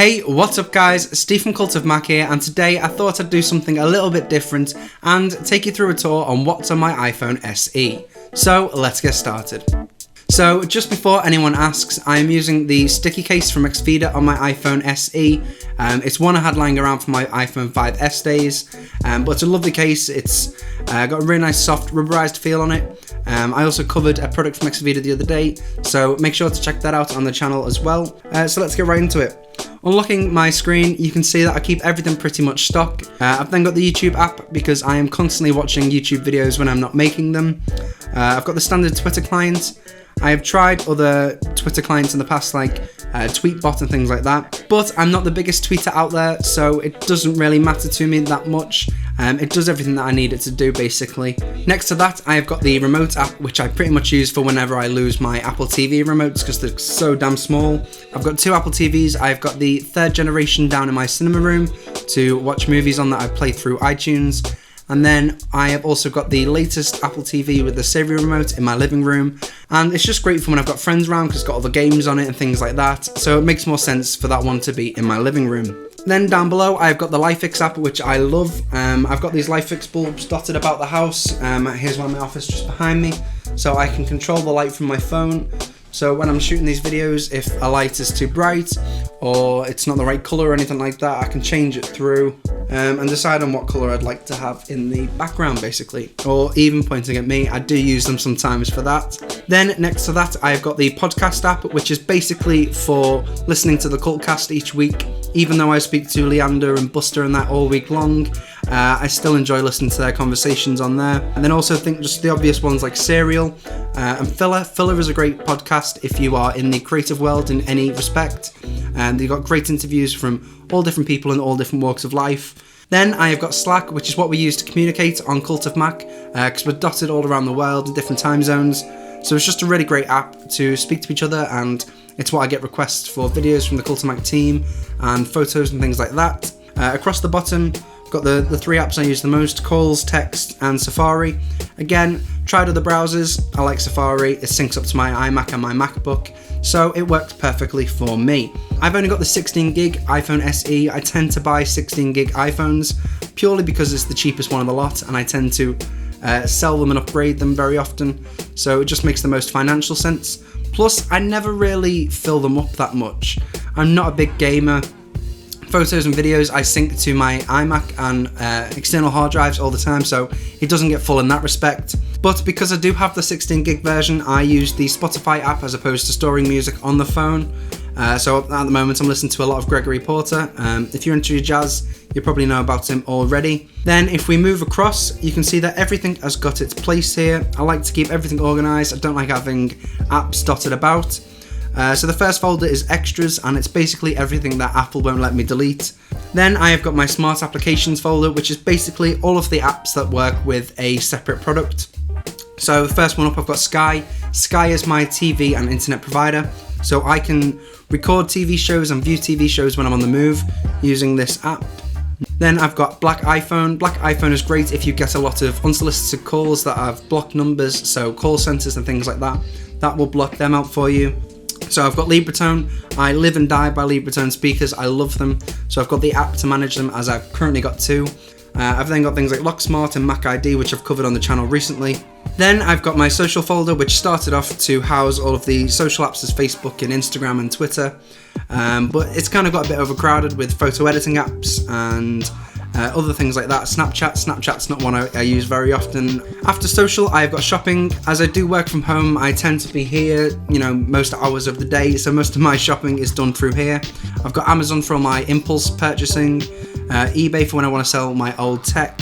Hey, what's up guys, Steve from Cult of Mac here, and today I thought I'd do something a little bit different and take you through a tour on what's on my iPhone SE. So let's get started. So just before anyone asks, I am using the sticky case from Xfida on my iPhone SE. It's one I had lying around for my iPhone 5S days, but it's a lovely case. It's got a really nice soft rubberized feel on it. I also covered a product from Xfida the other day, so make sure to check that out on the channel as well. So let's get right into it. Unlocking my screen, you can see that I keep everything pretty much stock. I've then got the YouTube app because I am constantly watching YouTube videos when I'm not making them. I've got the standard Twitter client. I have tried other Twitter clients in the past, like Tweetbot and things like that, but I'm not the biggest tweeter out there, so it doesn't really matter to me that much. It does everything that I need it to do, basically. Next to that, I have got the remote app, which I pretty much use for whenever I lose my Apple TV remotes because they're so damn small. I've got two Apple TVs. I've got the third generation down in my cinema room to watch movies on that I play through iTunes. And then I have also got the latest Apple TV with the Siri remote in my living room. And it's just great for when I've got friends around because it's got all the games on it and things like that. So it makes more sense for that one to be in my living room. Then down below, I've got the LifeFix app, which I love. I've got these LifeFix bulbs dotted about the house. Here's one in my office just behind me. So I can control the light from my phone. So when I'm shooting these videos, if a light is too bright or it's not the right colour or anything like that, I can change it through and decide on what colour I'd like to have in the background, basically. Or even pointing at me, I do use them sometimes for that. Then next to that, I've got the podcast app, which is basically for listening to the Cultcast each week. Even though I speak to Leander and Buster and that all week long, I still enjoy listening to their conversations on there. And then also think just the obvious ones like Serial and Filler. Filler is a great podcast if you are in the creative world in any respect. And they've got great interviews from all different people in all different walks of life. Then I have got Slack, which is what we use to communicate on Cult of Mac, because we're dotted all around the world in different time zones. So it's just a really great app to speak to each other, and it's what I get requests for videos from the Cult of Mac team and photos and things like that. Across the bottom, got the three apps I use the most: Calls, Text, and Safari. Again, tried other browsers. I like Safari. It syncs up to my iMac and my MacBook, so it works perfectly for me. I've only got the 16 gig iPhone SE. I tend to buy 16 gig iPhones purely because it's the cheapest one of the lot, and I tend to sell them and upgrade them very often, so it just makes the most financial sense. Plus, I never really fill them up that much. I'm not a big gamer. Photos and videos I sync to my iMac and external hard drives all the time, so it doesn't get full in that respect. But because I do have the 16 gig version, I use the Spotify app as opposed to storing music on the phone. So at the moment I'm listening to a lot of Gregory Porter. If you're into jazz, you probably know about him already. Then if we move across, you can see that everything has got its place here. I like to keep everything organised. I don't like having apps dotted about. So the first folder is extras, and it's basically everything that Apple won't let me delete. Then I have got my smart applications folder, which is basically all of the apps that work with a separate product. So the first one up, I've got Sky. Sky is my TV and internet provider, so I can record TV shows and view TV shows when I'm on the move using this app. Then I've got Black iPhone. Black iPhone is great if you get a lot of unsolicited calls that have blocked numbers, so call centres and things like that. That will block them out for you. So I've got Libratone. I live and die by Libratone speakers. I love them. So I've got the app to manage them, as I've currently got two. I've then got things like LockSmart and Mac ID, which I've covered on the channel recently. Then I've got my social folder, which started off to house all of the social apps as Facebook and Instagram and Twitter. But it's kind of got a bit overcrowded with photo editing apps and other things like that. Snapchat's not one I use very often. After social, I've got shopping. As I do work from home, I tend to be here, most hours of the day, so most of my shopping is done through here. I've got Amazon for all my impulse purchasing, eBay for when I want to sell my old tech,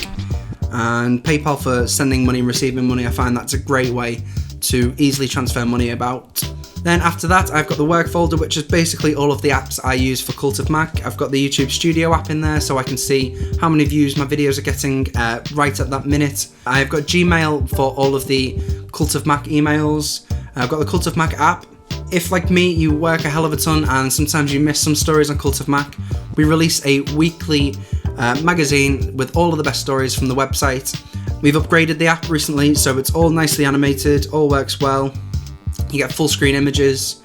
and PayPal for sending money and receiving money. I find that's a great way to easily transfer money about. Then after that, I've got the work folder, which is basically all of the apps I use for Cult of Mac. I've got the YouTube Studio app in there, so I can see how many views my videos are getting right at that minute. I've got Gmail for all of the Cult of Mac emails. I've got the Cult of Mac app. If, like me, you work a hell of a ton and sometimes you miss some stories on Cult of Mac, we release a weekly magazine with all of the best stories from the website. We've upgraded the app recently, so it's all nicely animated, all works well. You get full screen images,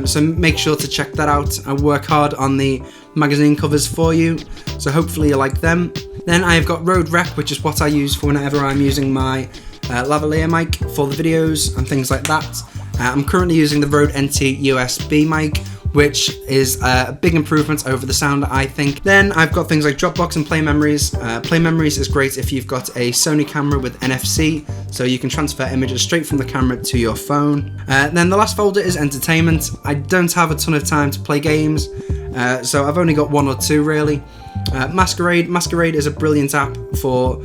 so make sure to check that out. I work hard on the magazine covers for you, so hopefully you like them. Then I've got Rode Rec, which is what I use for whenever I'm using my lavalier mic for the videos and things like that. I'm currently using the Rode NT USB mic, which is a big improvement over the sound, I think. Then I've got things like Dropbox and Play Memories. Play Memories is great if you've got a Sony camera with NFC, so you can transfer images straight from the camera to your phone. Then the last folder is Entertainment. I don't have a ton of time to play games, so I've only got one or two really. Masquerade is a brilliant app for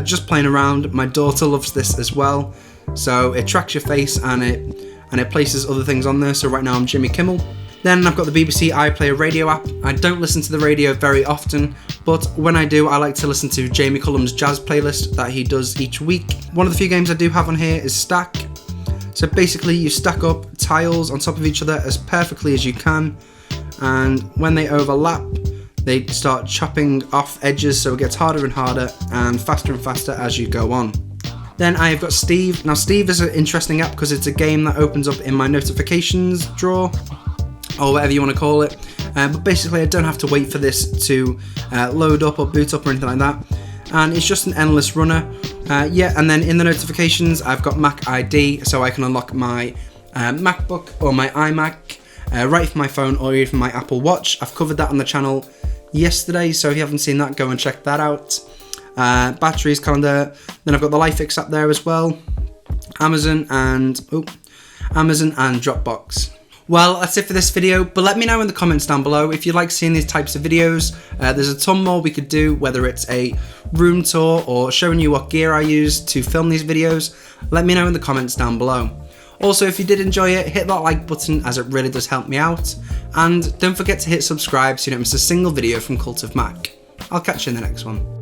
just playing around. My daughter loves this as well, so it tracks your face and it places other things on there. So right now I'm Jimmy Kimmel. Then I've got the BBC iPlayer Radio App. I don't listen to the radio very often, but when I do, I like to listen to Jamie Cullum's jazz playlist that he does each week. One of the few games I do have on here is Stack. So basically you stack up tiles on top of each other as perfectly as you can, and when they overlap, they start chopping off edges, so it gets harder and harder and faster as you go on. Then I have got Steve. Now Steve is an interesting app because it's a game that opens up in my notifications drawer, or whatever you want to call it, but basically I don't have to wait for this to load up or boot up or anything like that, and it's just an endless runner. And then in the notifications I've got Mac ID, so I can unlock my MacBook or my iMac right from my phone or even my Apple Watch. I've covered that on the channel yesterday, so if you haven't seen that, go and check that out. Batteries, calendar, then I've got the LifeX app there as well, Amazon and Dropbox. Well, that's it for this video, but let me know in the comments down below if you like seeing these types of videos. There's a ton more we could do, whether it's a room tour or showing you what gear I use to film these videos. Let me know in the comments down below. Also, if you did enjoy it, hit that like button as it really does help me out. And don't forget to hit subscribe so you don't miss a single video from Cult of Mac. I'll catch you in the next one.